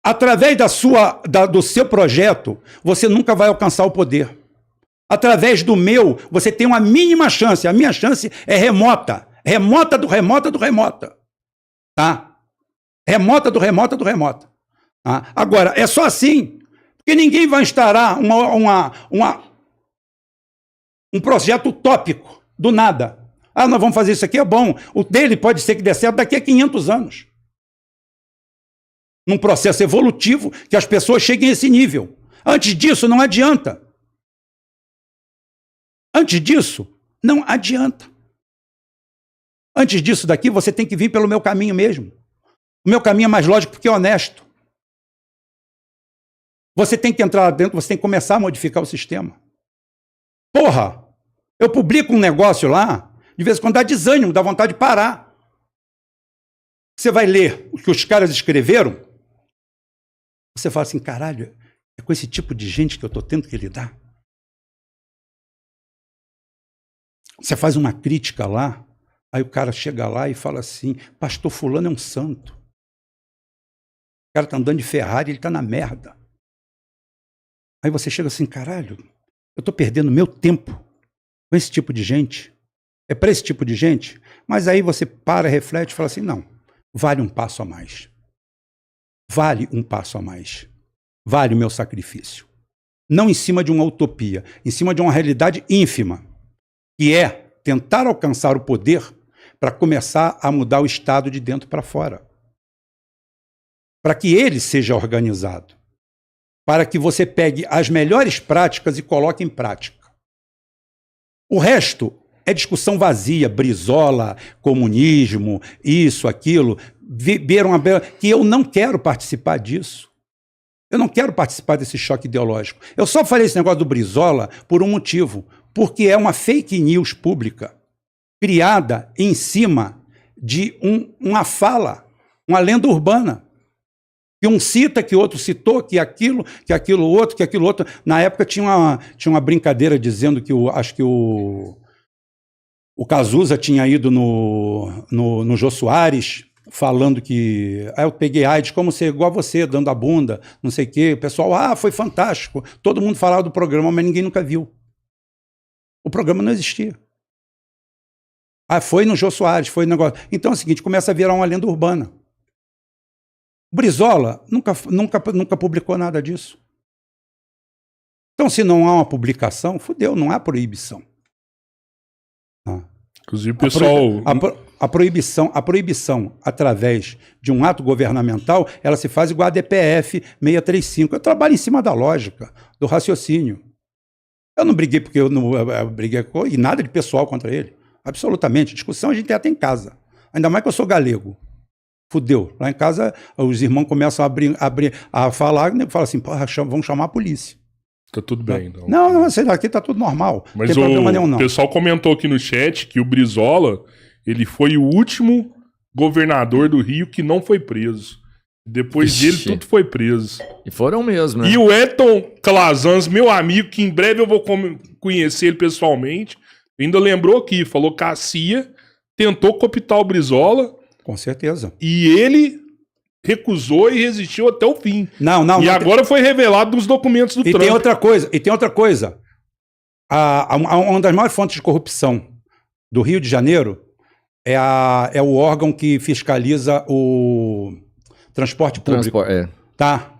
Através do seu projeto, você nunca vai alcançar o poder. Através do meu, você tem uma mínima chance. A minha chance é remota. Remota do remota do remota. Tá? Remota do remota do remota. Tá? Agora, é só assim, porque ninguém vai instaurar um projeto utópico, do nada. Ah, nós vamos fazer isso aqui, é bom. O dele pode ser que dê certo daqui a 500 anos. Num processo evolutivo que as pessoas cheguem a esse nível. Antes disso, não adianta. Antes disso, não adianta. Antes disso daqui, você tem que vir pelo meu caminho mesmo. O meu caminho é mais lógico porque é honesto. Você tem que entrar lá dentro, você tem que começar a modificar o sistema. Porra, eu publico um negócio lá, de vez em quando dá desânimo, dá vontade de parar. Você vai ler o que os caras escreveram, você fala assim, caralho, é com esse tipo de gente que eu estou tendo que lidar? Você faz uma crítica lá, aí o cara chega lá e fala assim, pastor fulano é um santo. O cara está andando de Ferrari, ele está na merda. Aí você chega assim, caralho, eu estou perdendo meu tempo com esse tipo de gente. É para esse tipo de gente? Mas aí você para, reflete e fala assim, não, vale um passo a mais. Vale um passo a mais. Vale o meu sacrifício. Não em cima de uma utopia, em cima de uma realidade ínfima, que é tentar alcançar o poder para começar a mudar o Estado de dentro para fora. Para que ele seja organizado. Para que você pegue as melhores práticas e coloque em prática. O resto é discussão vazia, Brizola, comunismo, isso, aquilo, que eu não quero participar disso. Eu não quero participar desse choque ideológico. Eu só falei esse negócio do Brizola por um motivo, porque é uma fake news pública criada em cima de uma fala, uma lenda urbana. Que um cita, que outro citou, que aquilo outro. Na época tinha uma brincadeira dizendo que acho que o Cazuza tinha ido no Jô Soares, falando que eu peguei AIDS, como ser igual a você, dando a bunda, não sei o quê. O pessoal, foi fantástico. Todo mundo falava do programa, mas ninguém nunca viu. O programa não existia. Foi no Jô Soares, foi no negócio. Então é o seguinte, começa a virar uma lenda urbana. Brizola nunca publicou nada disso. Então, se não há uma publicação, fudeu, não há proibição. Inclusive, o pessoal... A proibição, através de um ato governamental, ela se faz igual a DPF 635. Eu trabalho em cima da lógica, do raciocínio. Eu não briguei porque eu briguei com e nada de pessoal contra ele. Absolutamente. Discussão a gente até em casa. Ainda mais que eu sou galego. Fudeu. Lá em casa, os irmãos começam a falar, e fala assim, porra, vamos chamar a polícia. Tá tudo bem, então. Não, sei lá, aqui tá tudo normal. Mas não tem problema nenhum, não. O pessoal comentou aqui no chat que o Brizola, ele foi o último governador do Rio que não foi preso. Depois dele, tudo foi preso. E foram mesmo, né? E o Edson Calazans, meu amigo, que em breve eu vou conhecer ele pessoalmente, ainda lembrou aqui, falou que a CIA tentou cooptar o Brizola. Com certeza. E ele recusou e resistiu até o fim. Não, agora foi revelado nos documentos do Trump. Tem outra coisa. Uma das maiores fontes de corrupção do Rio de Janeiro é o órgão que fiscaliza o transporte público. Tá?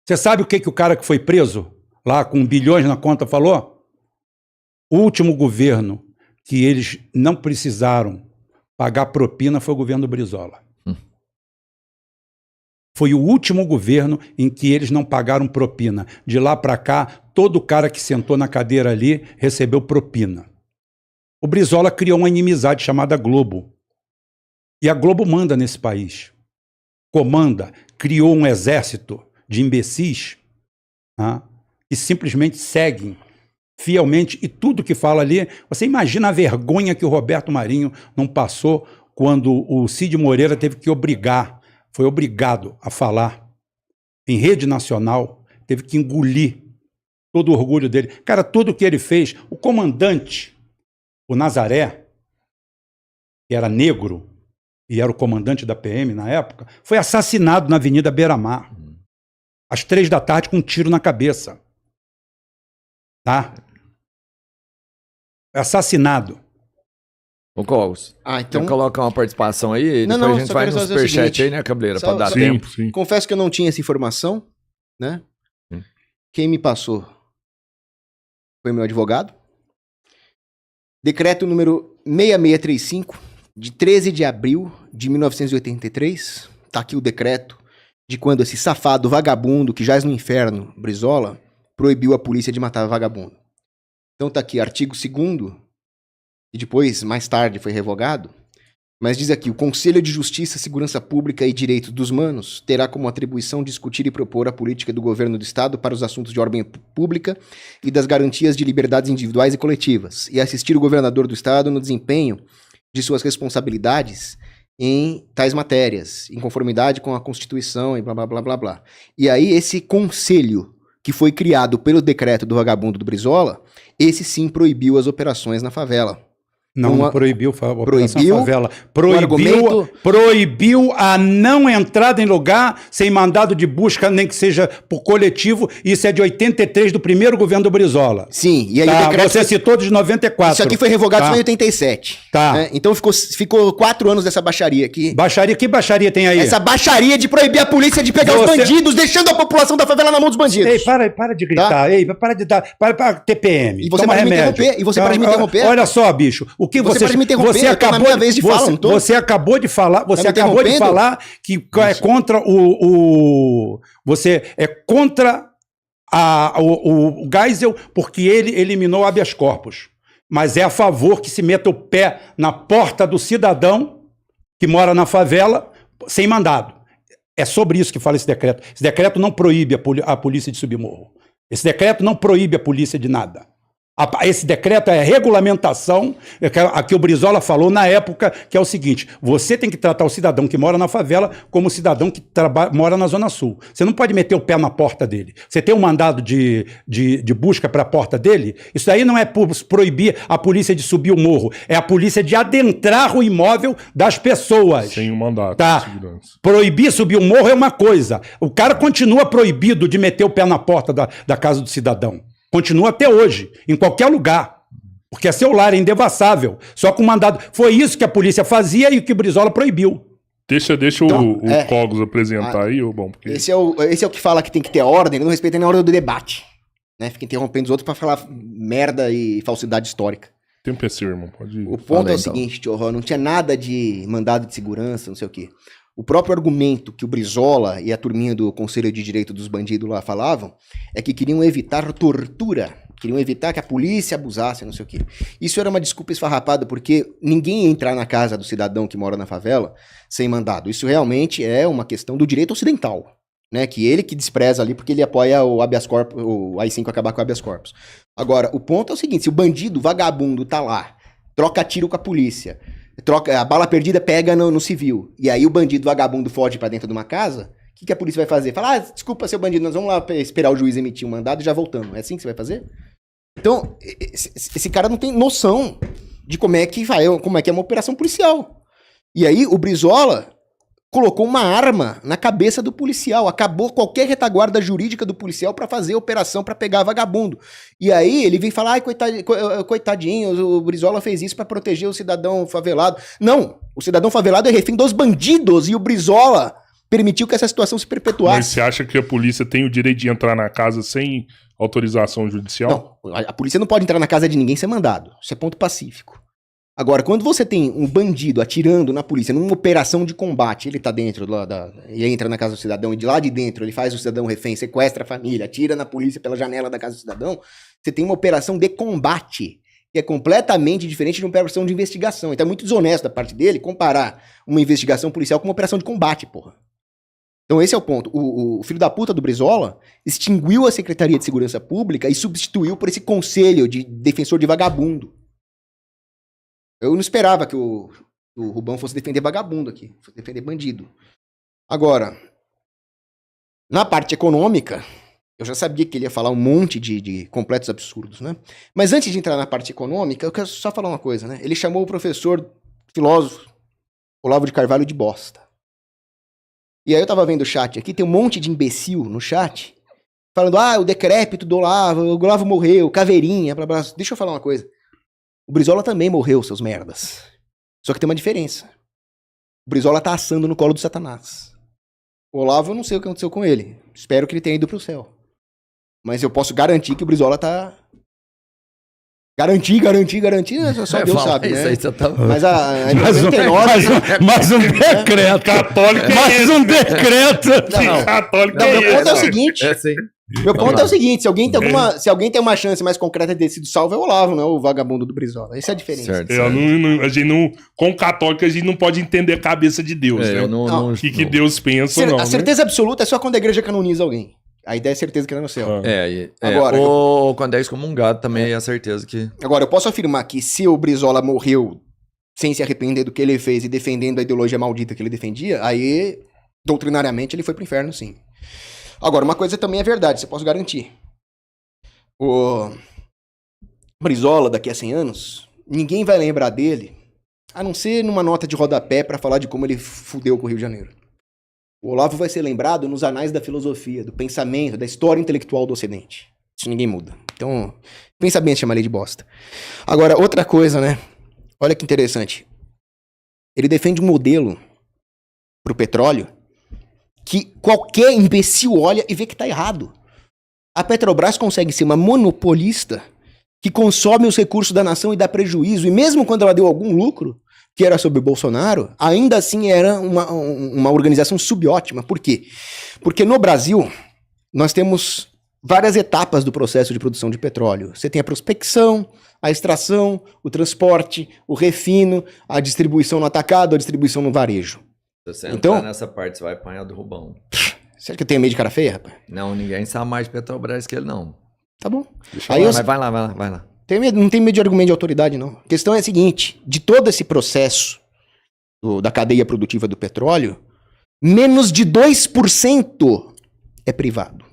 Você sabe o que o cara que foi preso, lá com bilhões na conta, falou? O último governo que eles não precisaram pagar propina foi o governo do Brizola. Foi o último governo em que eles não pagaram propina. De lá para cá, todo cara que sentou na cadeira ali recebeu propina. O Brizola criou uma inimizade chamada Globo. E a Globo manda nesse país. Comanda, criou um exército de imbecis que simplesmente seguem fielmente, e tudo que fala ali, você imagina a vergonha que o Roberto Marinho não passou quando o Cid Moreira teve que foi obrigado a falar em rede nacional, teve que engolir todo o orgulho dele. Cara, tudo que ele fez, o comandante, o Nazaré, que era negro e era o comandante da PM na época, foi assassinado na Avenida Beira-Mar. às 3 da tarde, com um tiro na cabeça. Tá? Assassinado. Ô, Cogos, então... quer colocar uma participação aí? Não, depois não, a gente só vai quero no fazer o superchat seguinte, aí, né, Cabeleira? Pra dar só- tempo. Sim. Confesso que eu não tinha essa informação, né? Quem me passou foi meu advogado. Decreto número 6635, de 13 de abril de 1983. Tá aqui o decreto de quando esse safado vagabundo que jaz no inferno, Brizola, proibiu a polícia de matar vagabundo. Então tá aqui, artigo 2º, e depois, mais tarde, foi revogado. Mas diz aqui, o Conselho de Justiça, Segurança Pública e Direitos dos Humanos terá como atribuição discutir e propor a política do governo do Estado para os assuntos de ordem pública e das garantias de liberdades individuais e coletivas, e assistir o governador do Estado no desempenho de suas responsabilidades em tais matérias, em conformidade com a Constituição e blá, blá, blá, blá, blá. E aí esse conselho, que foi criado pelo decreto do vagabundo do Brizola, esse sim proibiu as operações na favela. Não proibiu a Operação proibiu Favela. argumento- Proibiu a não entrada em lugar sem mandado de busca, nem que seja por coletivo. Isso é de 83, do primeiro governo do Brizola. Sim, e aí Tá, o decreto... você citou de 94. Isso aqui foi revogado Tá. só em 87. Tá. Né? Então ficou 4 anos dessa baixaria aqui. Baixaria, que baixaria tem aí? Essa baixaria de proibir a polícia de pegar os Você- bandidos, deixando a população da favela na mão dos bandidos. Ei, para de gritar. Ei, para de dar. Para TPM. E você Toma pode me remédio. interromper, e você pode me interromper. Olha só, bicho. O que Você você pode me interromper, você eu tô na acabou minha vez de fala, não tô? Você acabou de falar. Você me acabou de interrompendo? falar que é contra você é contra o Geisel porque ele eliminou o habeas corpus. Mas é a favor que se meta o pé na porta do cidadão que mora na favela sem mandado. É sobre isso que fala esse decreto. Esse decreto não proíbe a polícia de subir morro. Esse decreto não proíbe a polícia de nada. Esse decreto é a regulamentação a que o Brizola falou na época, que é o seguinte: você tem que tratar o cidadão que mora na favela como o cidadão que mora na Zona Sul. Você não pode meter o pé na porta dele. Você tem um mandado de busca para a porta dele, isso aí não é proibir a polícia de subir o morro, é a polícia de adentrar o imóvel das pessoas. Sem o mandato Tá. de segurança. Proibir subir o morro é uma coisa. O cara continua proibido de meter o pé na porta da casa do cidadão. Continua até hoje, em qualquer lugar. Porque é seu lar, é indevassável. Só com mandado. Foi isso que a polícia fazia e o que o Brizola proibiu. Deixa Então, o Cogos apresentar aí, ô bom, porque... Esse é o que fala que tem que ter ordem, ele não respeita nem a ordem do debate. Né? Fica interrompendo os outros pra falar merda e falsidade histórica. Tempo é seu, irmão. Pode ir. O ponto Fala aí, é o seguinte, tio Ró, não tinha nada de mandado de segurança, não sei o quê. O próprio argumento que o Brizola e a turminha do Conselho de Direito dos Bandidos lá falavam é que queriam evitar tortura, queriam evitar que a polícia abusasse, não sei o quê. Isso era uma desculpa esfarrapada, porque ninguém ia entrar na casa do cidadão que mora na favela sem mandado. Isso realmente é uma questão do direito ocidental, né? Que ele que despreza ali porque ele apoia o habeas corpus, o AI-5 acabar com o habeas corpus. Agora, o ponto é o seguinte, se o bandido, o vagabundo tá lá, troca tiro com a polícia, a bala perdida pega no civil, e aí o bandido vagabundo foge pra dentro de uma casa, o que a polícia vai fazer? Fala, desculpa, seu bandido, nós vamos lá esperar o juiz emitir um mandado e já voltamos. É assim que você vai fazer? Então, esse cara não tem noção de como é que é uma operação policial. E aí o Brizola colocou uma arma na cabeça do policial, acabou qualquer retaguarda jurídica do policial pra fazer a operação pra pegar vagabundo. E aí ele vem falar, coitadinho, o Brizola fez isso pra proteger o cidadão favelado. Não, o cidadão favelado é refém dos bandidos e o Brizola permitiu que essa situação se Mas perpetuasse. você acha que a polícia tem o direito de entrar na casa sem autorização judicial? Não, a polícia não pode entrar na casa de ninguém sem mandado. Isso é ponto pacífico. Agora, quando você tem um bandido atirando na polícia numa operação de combate, ele tá dentro e entra na casa do cidadão e de lá de dentro ele faz o cidadão refém, sequestra a família, atira na polícia pela janela da casa do cidadão, você tem uma operação de combate, que é completamente diferente de uma operação de investigação. Então é muito desonesto da parte dele comparar uma investigação policial com uma operação de combate, porra. Então esse é o ponto. O filho da puta do Brizola extinguiu a Secretaria de Segurança Pública e substituiu por esse conselho de defensor de vagabundo. Eu não esperava que o Rubão fosse defender vagabundo aqui, fosse defender bandido. Agora, na parte econômica, eu já sabia que ele ia falar um monte de completos absurdos, né? Mas antes de entrar na parte econômica, eu quero só falar uma coisa, né? Ele chamou o professor filósofo Olavo de Carvalho de bosta. E aí eu tava vendo o chat aqui, tem um monte de imbecil no chat, falando, o decrépito do Olavo, o Olavo morreu, caveirinha, blá blá. Deixa eu falar uma coisa. O Brizola também morreu, seus merdas. Só que tem uma diferença. O Brizola tá assando no colo do Satanás. O Olavo, eu não sei o que aconteceu com ele. Espero que ele tenha ido pro céu. Mas eu posso garantir que o Brizola tá... Garantir, só Deus sabe, né? Isso aí você tá... Mas a Mais 99... mais um decreto. Católico é Mais esse, um né? decreto. Não. Católico Não, é meu ponto é o esse. seguinte. É sim. Meu ponto é o seguinte, se alguém tem uma chance mais concreta de ter sido salvo, é o Olavo, não é o vagabundo do Brizola. Essa é a diferença. Certo, A gente não, com o católico, a gente não pode entender a cabeça de Deus, né? Eu não... O que Deus pensa ou não, A certeza absoluta é só quando a igreja canoniza alguém. A ideia é certeza que ele é no céu. Agora, ou quando é excomungado também é a certeza que... Agora, eu posso afirmar que se o Brizola morreu sem se arrepender do que ele fez e defendendo a ideologia maldita que ele defendia, aí, doutrinariamente, ele foi pro inferno, sim. Agora, uma coisa também é verdade, você pode garantir. O Brizola, daqui a 100 anos, ninguém vai lembrar dele, a não ser numa nota de rodapé pra falar de como ele fudeu com o Rio de Janeiro. O Olavo vai ser lembrado nos anais da filosofia, do pensamento, da história intelectual do Ocidente. Isso ninguém muda. Então, pensa bem, chama lei de bosta. Agora, outra coisa, né? Olha que interessante. Ele defende um modelo pro petróleo que qualquer imbecil olha e vê que tá errado. A Petrobras consegue ser uma monopolista que consome os recursos da nação e dá prejuízo. E mesmo quando ela deu algum lucro, que era sobre o Bolsonaro, ainda assim era uma organização subótima. Por quê? Porque no Brasil, nós temos várias etapas do processo de produção de petróleo. Você tem a prospecção, a extração, o transporte, o refino, a distribuição no atacado, a distribuição no varejo. Se você Então- entrar nessa parte, você vai apanhar do Rubão. Você acha que eu tenho medo de cara feia, rapaz? Não, ninguém sabe mais de Petrobras que ele, não. Tá bom. Deixa Aí eu eu- Mas vai lá. Não tem medo de argumento de autoridade, não. A questão é a seguinte, de todo esse processo da cadeia produtiva do petróleo, menos de 2% é privado.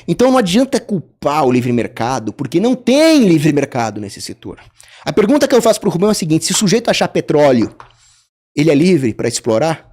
Então não adianta culpar o livre mercado, porque não tem livre mercado nesse setor. A pergunta que eu faço pro Rubão é a seguinte, se o sujeito achar petróleo, ele é livre para explorar?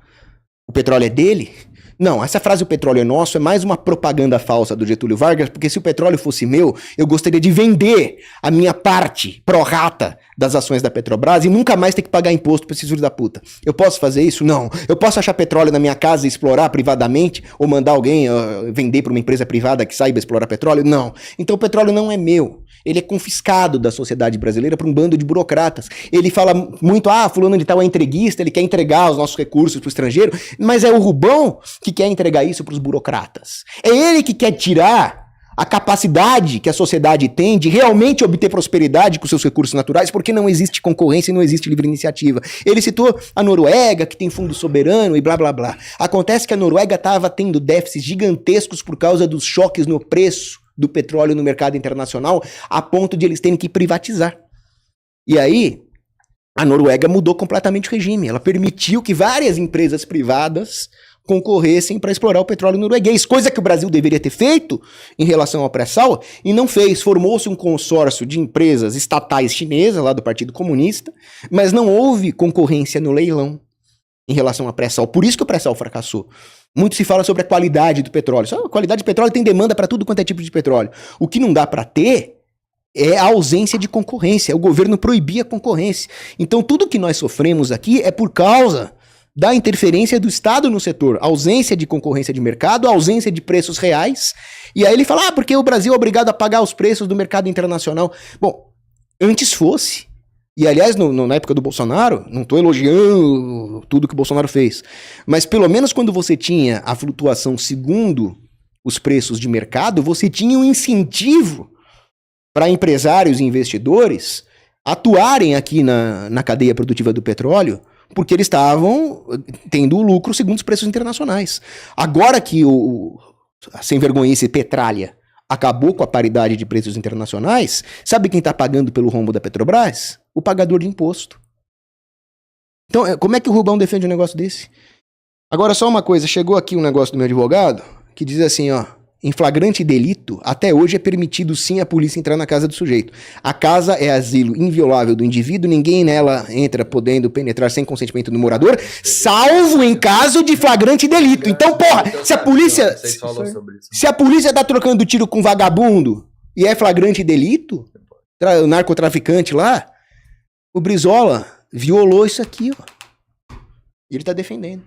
O petróleo é dele? Não, essa frase "o petróleo é nosso" é mais uma propaganda falsa do Getúlio Vargas, porque se o petróleo fosse meu, eu gostaria de vender a minha parte pro rata das ações da Petrobras e nunca mais ter que pagar imposto pra esses filhos da puta. Eu posso fazer isso? Não. Eu posso achar petróleo na minha casa e explorar privadamente? Ou mandar alguém vender pra uma empresa privada que saiba explorar petróleo? Não. Então o petróleo não é meu. Ele é confiscado da sociedade brasileira por um bando de burocratas. Ele fala muito, fulano de tal é entreguista, ele quer entregar os nossos recursos pro estrangeiro, mas é o Rubão que quer entregar isso pros burocratas. É ele que quer tirar a capacidade que a sociedade tem de realmente obter prosperidade com seus recursos naturais, porque não existe concorrência e não existe livre iniciativa. Ele citou a Noruega, que tem fundo soberano e blá blá blá. Acontece que a Noruega estava tendo déficits gigantescos por causa dos choques no preço do petróleo no mercado internacional, a ponto de eles terem que privatizar. E aí, a Noruega mudou completamente o regime. Ela permitiu que várias empresas privadas concorressem para explorar o petróleo norueguês, coisa que o Brasil deveria ter feito em relação ao pré-sal, e não fez. Formou-se um consórcio de empresas estatais chinesas, lá do Partido Comunista, mas não houve concorrência no leilão em relação ao pré-sal. Por isso que o pré-sal fracassou. Muito se fala sobre a qualidade do petróleo. Só a qualidade do petróleo tem demanda para tudo quanto é tipo de petróleo. O que não dá para ter é a ausência de concorrência. O governo proibia a concorrência. Então tudo que nós sofremos aqui é por causa da interferência do Estado no setor, ausência de concorrência de mercado, ausência de preços reais, e aí ele fala, porque o Brasil é obrigado a pagar os preços do mercado internacional. Bom, antes fosse, e aliás, na época do Bolsonaro, não estou elogiando tudo que o Bolsonaro fez, mas pelo menos quando você tinha a flutuação segundo os preços de mercado, você tinha um incentivo para empresários e investidores atuarem aqui na cadeia produtiva do petróleo, porque eles estavam tendo o lucro segundo os preços internacionais. Agora que a sem-vergonhice Petralha acabou com a paridade de preços internacionais, sabe quem está pagando pelo rombo da Petrobras? O pagador de imposto. Então, como é que o Rubão defende um negócio desse? Agora, só uma coisa, chegou aqui um negócio do meu advogado, que diz assim, em flagrante delito, até hoje é permitido sim a polícia entrar na casa do sujeito. A casa é asilo inviolável do indivíduo, ninguém nela entra podendo penetrar sem consentimento do morador, salvo em caso de flagrante delito. Então, porra, se a polícia tá trocando tiro com vagabundo e é flagrante delito, o narcotraficante lá, o Brizola violou isso aqui, ó. E ele tá defendendo.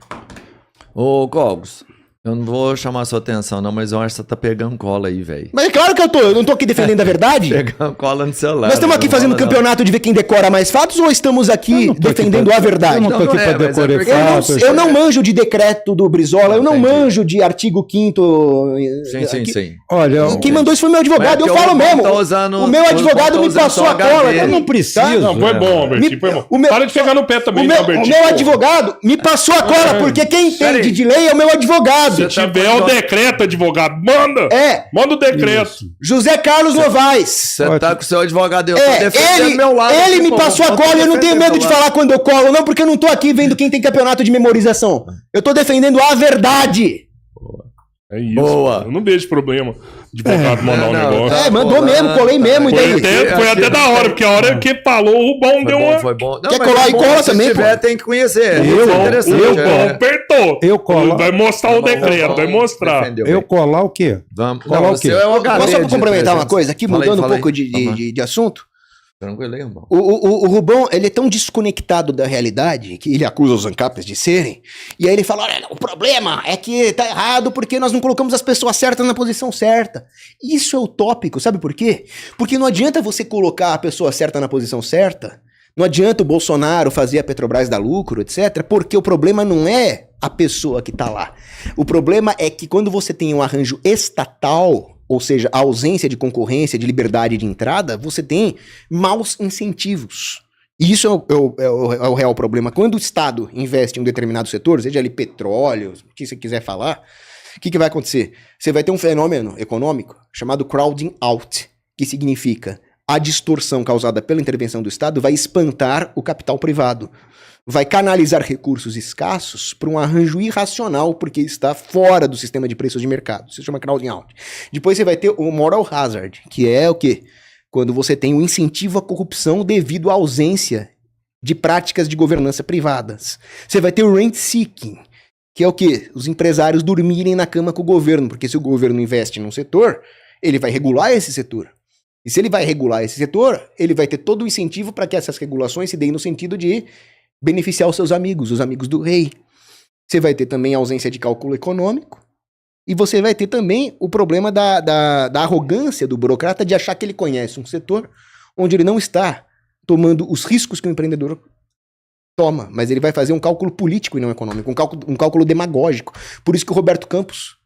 Ô, Cogos, eu não vou chamar a sua atenção, não, mas eu acho que você tá pegando cola aí, velho. Mas é claro que eu não tô aqui defendendo a verdade. Pegando cola no celular. Nós estamos aqui fazendo campeonato de ver quem decora mais fatos ou estamos aqui defendendo a verdade? Eu não tô aqui pra decorar fatos. Eu não manjo de decreto do Brizola, eu não manjo de artigo 5º. Sim. Olha, Quem mandou isso foi meu advogado, eu falo mesmo. O meu advogado me passou a cola. eu não preciso. Não, foi bom, Albertinho, foi bom. Para de pegar no pé também, né, O Albertinho? meu advogado me passou a cola, porque quem entende de lei é o meu advogado. Se tiver o decreto, advogado, manda! Manda o decreto. José Carlos Novaes. Você tá com o seu advogado, eu tô defendendo meu lado. Ele me passou a cola e eu não tenho medo de falar quando eu colo, não, porque eu não tô aqui vendo quem tem campeonato de memorização. Eu tô defendendo a verdade. É isso. Boa. Eu não vejo problema de advogado mandar um negócio. Mandou mesmo, colei mesmo. Foi até da hora, porque a hora que falou, o Rubão deu uma... Foi bom. Não, quer colar e cola também, se tiver, tem que conhecer. O Rubão apertou. Eu colar. Vai mostrar o decreto, vai mostrar. Eu colar o quê? Vamos. Colar o quê? Mas só pra complementar uma coisa, aqui mudando um pouco de assunto. Tranquilo aí, irmão. O Rubão, ele é tão desconectado da realidade que ele acusa os ANCAPs de serem, e aí ele fala, olha, o problema é que tá errado porque nós não colocamos as pessoas certas na posição certa. Isso é utópico, sabe por quê? Porque não adianta você colocar a pessoa certa na posição certa, não adianta o Bolsonaro fazer a Petrobras dar lucro, etc., porque o problema não é a pessoa que tá lá. O problema é que quando você tem um arranjo estatal, ou seja, a ausência de concorrência, de liberdade de entrada, você tem maus incentivos. E isso é o real problema. Quando o Estado investe em um determinado setor, seja ali petróleo, o que você quiser falar, o que vai acontecer? Você vai ter um fenômeno econômico chamado crowding out, que significa a distorção causada pela intervenção do Estado vai espantar o capital privado. Vai canalizar recursos escassos para um arranjo irracional, porque está fora do sistema de preços de mercado. Isso se chama crowding out. Depois você vai ter o moral hazard, que é o quê? Quando você tem um incentivo à corrupção devido à ausência de práticas de governança privadas. Você vai ter o rent seeking, que é o quê? Os empresários dormirem na cama com o governo, porque se o governo investe num setor, ele vai regular esse setor. E se ele vai regular esse setor, ele vai ter todo o incentivo para que essas regulações se deem no sentido de beneficiar os seus amigos, os amigos do rei. Você vai ter também a ausência de cálculo econômico. E você vai ter também o problema da arrogância do burocrata de achar que ele conhece um setor onde ele não está tomando os riscos que o empreendedor toma. Mas ele vai fazer um cálculo político e não econômico, um cálculo demagógico. Por isso que o Roberto Campos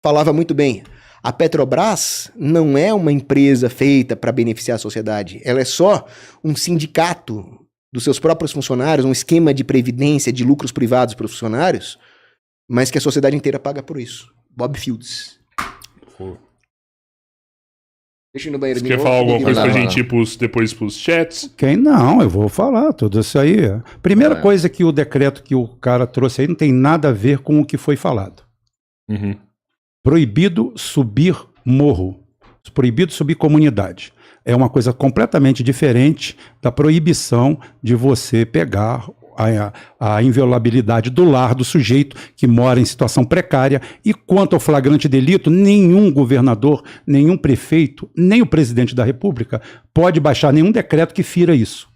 falava muito bem. A Petrobras não é uma empresa feita para beneficiar a sociedade. Ela é só um sindicato dos seus próprios funcionários, um esquema de previdência, de lucros privados para os funcionários, mas que a sociedade inteira paga por isso. Bob Fields. Deixa eu ir no banheiro. Você quer falar alguma coisa pra gente ir depois pros chats? Quem não, eu vou falar tudo isso aí. Primeira coisa que o decreto que o cara trouxe aí não tem nada a ver com o que foi falado. Uhum. Proibido subir morro. Proibido subir comunidade. É uma coisa completamente diferente da proibição de você pegar a inviolabilidade do lar do sujeito que mora em situação precária. E quanto ao flagrante delito, nenhum governador, nenhum prefeito, nem o presidente da República pode baixar nenhum decreto que fira isso.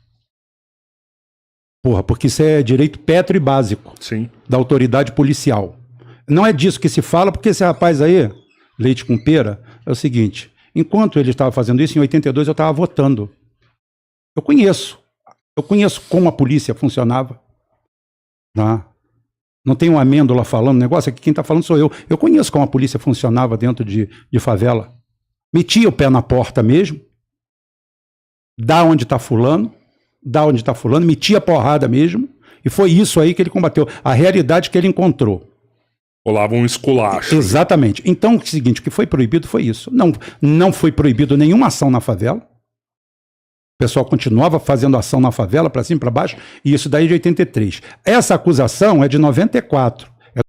Porra, porque isso é direito pétreo e básico. Sim. Da autoridade policial. Não é disso que se fala, porque esse rapaz aí, leite com pera, é o seguinte... Enquanto ele estava fazendo isso, em 82 eu estava votando. Eu conheço como a polícia funcionava. Tá? Não tem um amêndola falando negócio, aqui quem está falando sou eu. Eu conheço como a polícia funcionava dentro de favela. Metia o pé na porta mesmo, dá onde está fulano, metia a porrada mesmo, e foi isso aí que ele combateu, a realidade que ele encontrou. Rolava um esculacho. Exatamente. Então, o seguinte, o que foi proibido foi isso. Não foi proibido nenhuma ação na favela. O pessoal continuava fazendo ação na favela, para cima e para baixo, e isso daí de 83. Essa acusação é de 94.